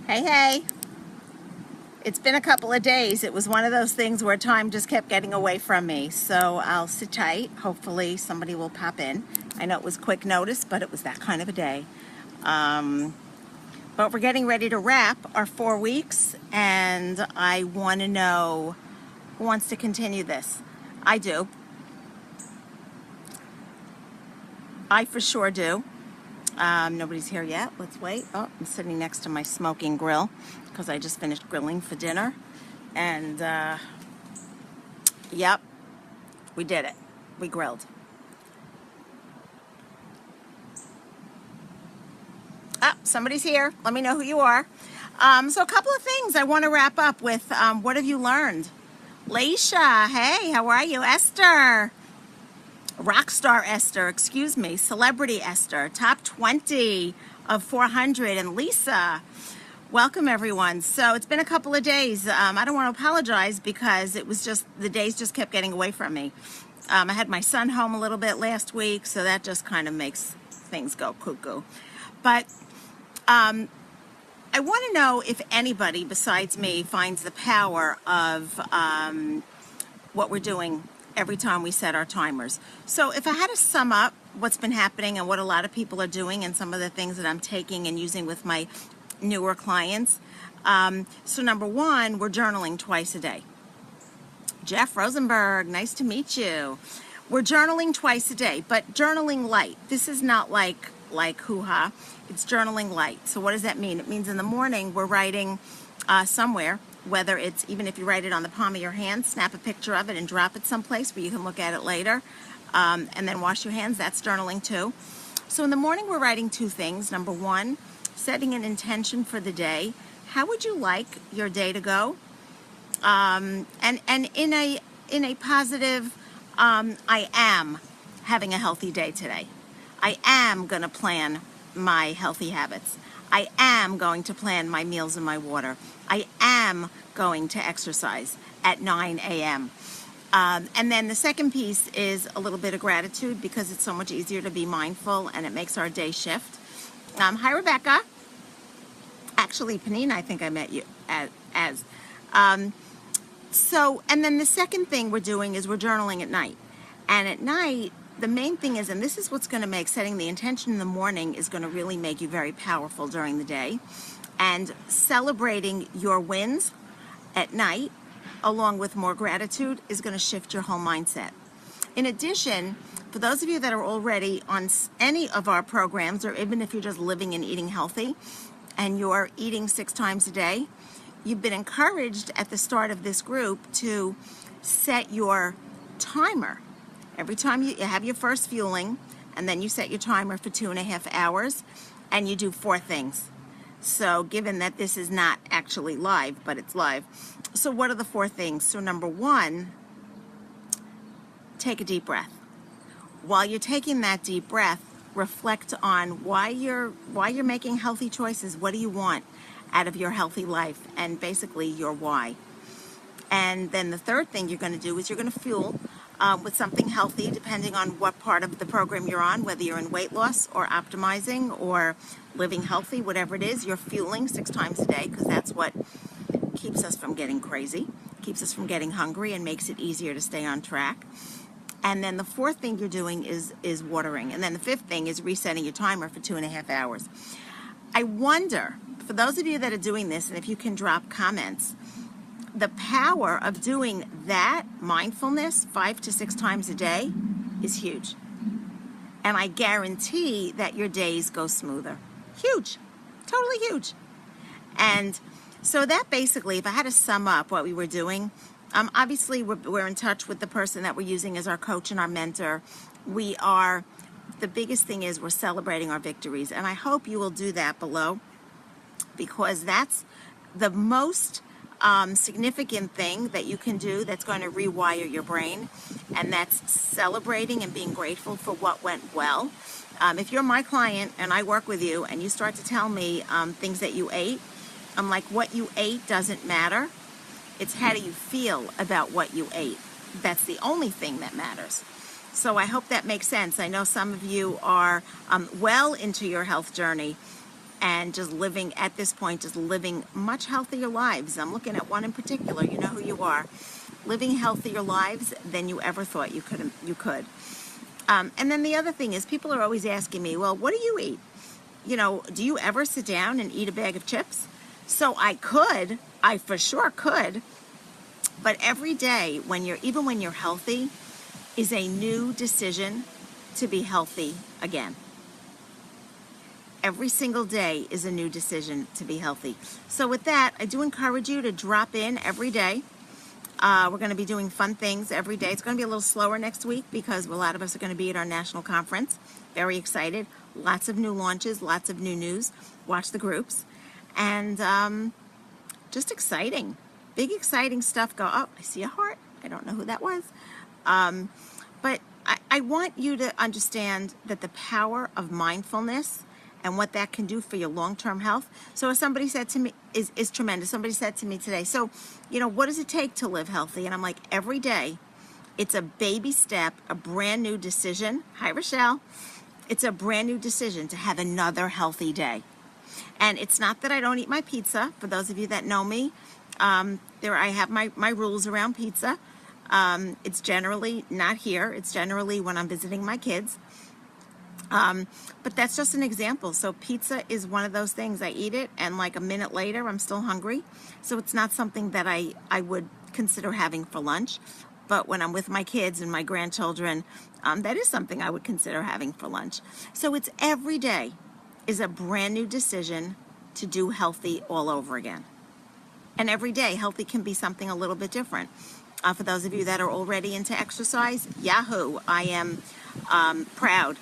Hey, hey. It's been a couple of days. It was one of those things where time just kept getting away from me. So I'll sit tight. Hopefully somebody will pop in. I know it was quick notice, but it was that kind of a day. But we're getting ready to wrap our 4 weeks, and I want to know who wants to continue this. I do. I for sure do. Nobody's here yet. Let's wait. Oh, I'm sitting next to my smoking grill because I just finished grilling for dinner. And, yep, we did it. We grilled. Ah, somebody's here. Let me know who you are. So a couple of things I want to wrap up with. What have you learned? Leisha, hey, how are you? Esther. Rockstar Esther, excuse me, Celebrity Esther, top 20 of 400, and Lisa. Welcome, everyone. So it's been a couple of days. I don't want to apologize because it was just, the days just kept getting away from me. I had my son home a little bit last week, so that just kind of makes things go cuckoo. But I want to know if anybody besides me finds the power of what we're doing every time we set our timers. So if I had to sum up what's been happening and what a lot of people are doing and some of the things that I'm taking and using with my newer clients. So number one, we're journaling twice a day. Jeff Rosenberg, nice to meet you. We're journaling twice a day, but journaling light. This is not like hoo-ha. It's journaling light. So what does that mean? It means in the morning we're writing somewhere, whether it's, even if you write it on the palm of your hand, snap a picture of it and drop it someplace where you can look at it later, and then wash your hands. That's journaling too. So in the morning we're writing two things. Number one, setting an intention for the day. How would you like your day to go? And in a positive, I am having a healthy day today. I am going to plan my healthy habits. I am going to plan my meals and my water. I am going to exercise at 9 a.m. And then the second piece is a little bit of gratitude because it's so much easier to be mindful and it makes our day shift. Hi, Rebecca. Actually, Panina, I think I met you as. And then the second thing we're doing is we're journaling at night. And at night, the main thing is, and this is what's going to make setting the intention in the morning is going to really make you very powerful during the day. And celebrating your wins at night, along with more gratitude, is going to shift your whole mindset. In addition, for those of you that are already on any of our programs, or even if you're just living and eating healthy, and you're eating 6 times a day, you've been encouraged at the start of this group to set your timer. Every time you have your first fueling, and then you set your timer for 2.5 hours, and you do 4 things. So given that this is not actually live, but it's live. So what are the 4 things? So number one, take a deep breath. While you're taking that deep breath, reflect on why you're making healthy choices. What do you want out of your healthy life? And basically your why. And then the third thing you're going to do is you're going to fuel with something healthy, depending on what part of the program you're on, whether you're in weight loss or optimizing or living healthy, whatever it is, you're fueling 6 times a day because that's what keeps us from getting crazy, keeps us from getting hungry, and makes it easier to stay on track. And then the 4th thing you're doing is watering. And then the 5th thing is resetting your timer for 2.5 hours. I wonder, for those of you that are doing this, and if you can drop comments, the power of doing that mindfulness 5 to 6 times a day is huge. And I guarantee that your days go smoother. Huge. Totally huge. And so that basically, if I had to sum up what we were doing, obviously we're in touch with the person that we're using as our coach and our mentor. The biggest thing is we're celebrating our victories. And I hope you will do that below, because that's the most significant thing that you can do that's going to rewire your brain, and that's celebrating and being grateful for what went well. If you're my client and I work with you and you start to tell me things that you ate, I'm like, what you ate doesn't matter. It's how do you feel about what you ate. That's the only thing that matters. So I hope that makes sense. I know some of you are well into your health journey, and just living at this point, just living much healthier lives. I'm looking at one in particular. You know who you are. Living healthier lives than you ever thought you could. And then the other thing is, people are always asking me, well, what do you eat? You know, do you ever sit down and eat a bag of chips? So I for sure could, but every day even when you're healthy, is a new decision to be healthy again. Every single day is a new decision to be healthy. So with that, I do encourage you to drop in every day. We're going to be doing fun things every day. It's going to be a little slower next week because a lot of us are going to be at our national conference. Very excited. Lots of new launches, lots of new news. Watch the groups. And just exciting. Big exciting stuff. Oh, I see a heart. I don't know who that was. But I want you to understand that the power of mindfulness and what that can do for your long-term health. So as somebody said to me, is tremendous. Somebody said to me today, so, you know, what does it take to live healthy? And I'm like, every day, it's a baby step, a brand new decision. Hi, Rochelle. It's a brand new decision to have another healthy day. And it's not that I don't eat my pizza. For those of you that know me, I have my rules around pizza. It's generally not here. It's generally when I'm visiting my kids. But that's just an example. So pizza is one of those things. I eat it, and like a minute later, I'm still hungry. So it's not something that I would consider having for lunch. But when I'm with my kids and my grandchildren, that is something I would consider having for lunch. So it's every day is a brand new decision to do healthy all over again. And every day, healthy can be something a little bit different. For those of you that are already into exercise, yahoo, I am proud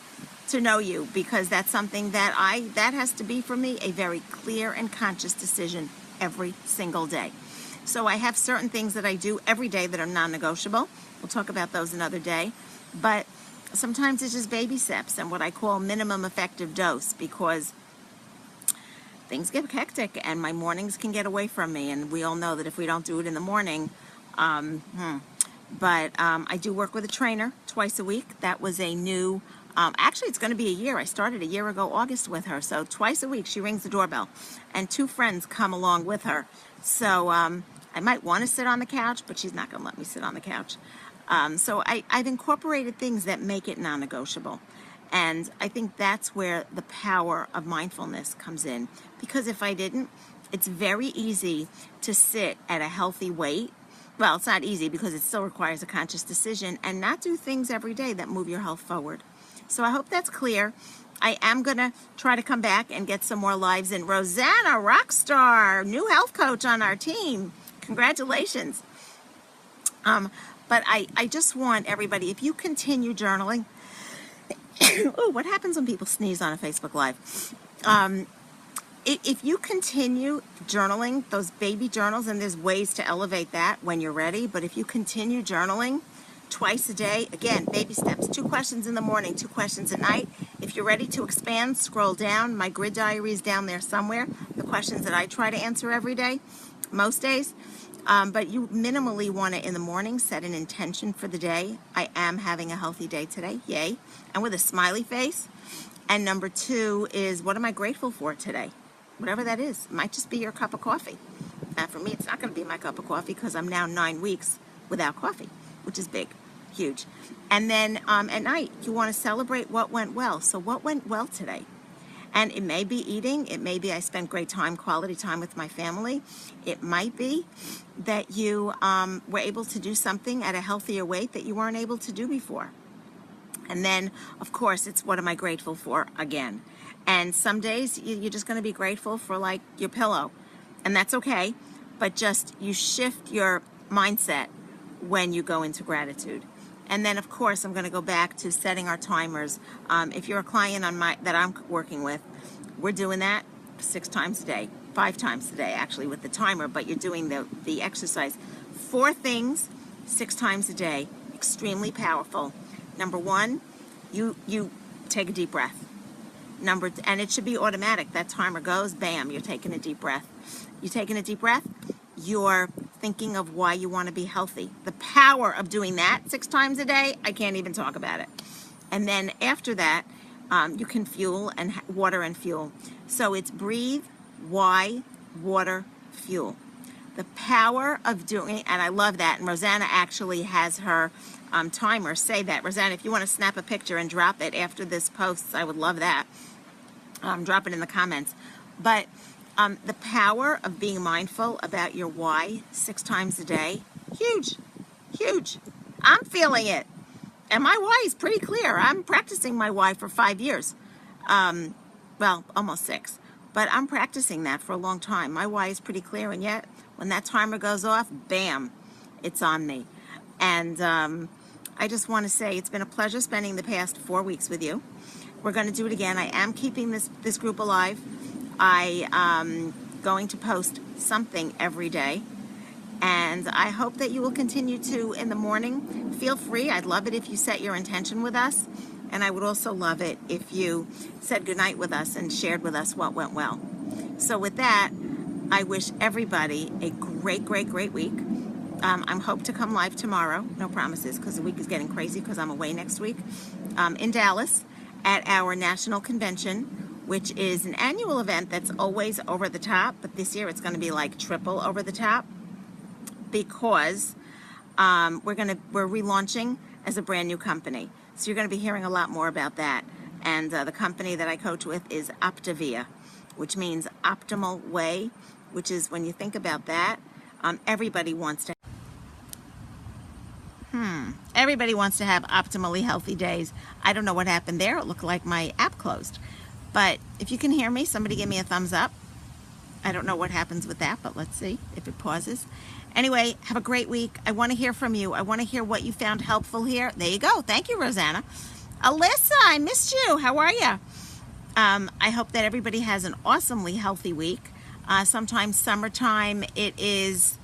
to know you, because that's something that has to be for me a very clear and conscious decision every single day. So I have certain things that I do every day that are non-negotiable. We'll talk about those another day. But sometimes it's just baby steps and what I call minimum effective dose, because things get hectic and my mornings can get away from me. And we all know that if we don't do it in the morning, But I do work with a trainer twice a week. That was a new, actually it's going to be a year. I started a year ago, August, with her. So twice a week she rings the doorbell and 2 friends come along with her. So I might want to sit on the couch, but she's not going to let me sit on the couch. So I've incorporated things that make it non-negotiable. And I think that's where the power of mindfulness comes in. Because if I didn't, it's very easy to sit at a healthy weight. Well, it's not easy because it still requires a conscious decision, and not do things every day that move your health forward. So I hope that's clear. I am going to try to come back and get some more lives in. Rosanna, Rockstar, new health coach on our team. Congratulations. But I just want everybody, if you continue journaling, oh, what happens when people sneeze on a Facebook Live? If you continue journaling, those baby journals, and there's ways to elevate that when you're ready, but if you continue journaling twice a day, again, baby steps, 2 questions in the morning, 2 questions at night. If you're ready to expand, scroll down. My grid diary is down there somewhere, the questions that I try to answer every day, most days. But you minimally want to, in the morning, set an intention for the day. I am having a healthy day today, yay, and with a smiley face. And number 2 is, what am I grateful for today? Whatever that is. It might just be your cup of coffee. For me, it's not going to be my cup of coffee because I'm now 9 weeks without coffee, which is big, huge. And then at night, you want to celebrate what went well. So what went well today? And it may be eating. It may be I spent great time, quality time with my family. It might be that you were able to do something at a healthier weight that you weren't able to do before. And then, of course, it's what am I grateful for again. And some days you're just going to be grateful for like your pillow, and that's okay. But just you shift your mindset when you go into gratitude. And then, of course, I'm going to go back to setting our timers. If you're a client that I'm working with, we're doing that 6 times a day, 5 times a day, actually, with the timer. But you're doing the exercise. 4 things, 6 times a day, extremely powerful. Number 1, you take a deep breath. And it should be automatic. That timer goes, bam, you're taking a deep breath. You're taking a deep breath, you're thinking of why you want to be healthy. The power of doing that 6 times a day, I can't even talk about it. And then after that, you can fuel and water and fuel. So it's breathe, Y, water, fuel. The power of doing, and I love that. And Rosanna actually has her timer say that. Rosanna, if you want to snap a picture and drop it after this posts, I would love that. Drop it in the comments. But the power of being mindful about your why 6 times a day, huge, huge. I'm feeling it. And my why is pretty clear. I'm practicing my why for 5 years. Well, almost 6. But I'm practicing that for a long time. My why is pretty clear, and yet when that timer goes off, bam, it's on me. And I just want to say it's been a pleasure spending the past 4 weeks with you. We're going to do it again. I am keeping this group alive. I am going to post something every day. And I hope that you will continue to in the morning. Feel free. I'd love it if you set your intention with us. And I would also love it if you said goodnight with us and shared with us what went well. So with that, I wish everybody a great, great, great week. I'm hope to come live tomorrow. No promises, because the week is getting crazy because I'm away next week in Dallas at our national convention, which is an annual event that's always over the top. But this year it's going to be like triple over the top because we're relaunching as a brand new company. So you're going to be hearing a lot more about that. And the company that I coach with is Optavia, which means optimal way, which is when you think about that, everybody wants to have optimally healthy days. I don't know what happened there. It looked like my app closed. But if you can hear me, somebody give me a thumbs up. I don't know what happens with that, but let's see if it pauses. Anyway, have a great week. I want to hear from you. I want to hear what you found helpful here. There you go. Thank you, Rosanna. Alyssa, I missed you. How are you? I hope that everybody has an awesomely healthy week. Sometimes summertime, it is,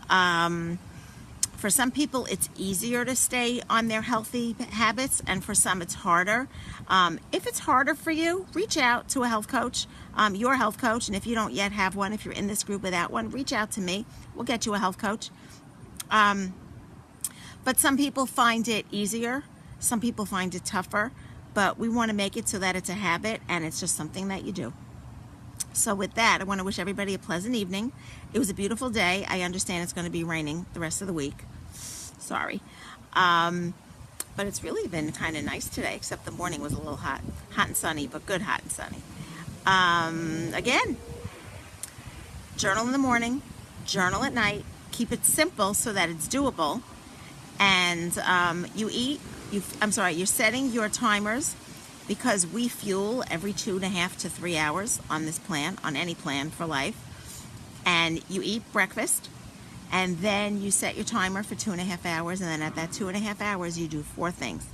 for some people, it's easier to stay on their healthy habits, and for some, it's harder. If it's harder for you, reach out to a health coach, your health coach, and if you don't yet have one, if you're in this group without one, reach out to me. We'll get you a health coach. But some people find it easier. Some people find it tougher. But we want to make it so that it's a habit and it's just something that you do. So with that, I want to wish everybody a pleasant evening. It was a beautiful day. I understand it's going to be raining the rest of the week. Sorry. But it's really been kind of nice today, except the morning was a little hot. Hot and sunny, but good hot and sunny. Again, journal in the morning, journal at night. Keep it simple so that it's doable. And you're setting your timers, because we fuel every 2.5 to 3 hours on this plan, on any plan for life. And you eat breakfast, and then you set your timer for 2.5 hours, and then at that 2.5 hours, you do 4 things.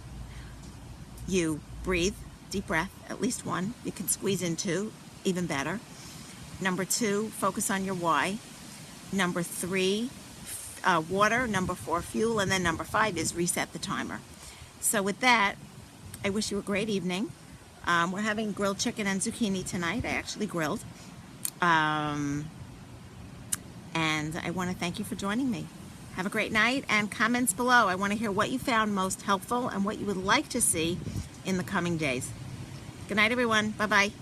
You breathe, deep breath, at least 1. You can squeeze in 2, even better. Number 2, focus on your why. Number 3, water. Number 4, fuel. And then number 5 is reset the timer. So with that, I wish you a great evening. We're having grilled chicken and zucchini tonight. I actually grilled. And I want to thank you for joining me. Have a great night, and comments below. I want to hear what you found most helpful and what you would like to see in the coming days. Good night, everyone. Bye-bye.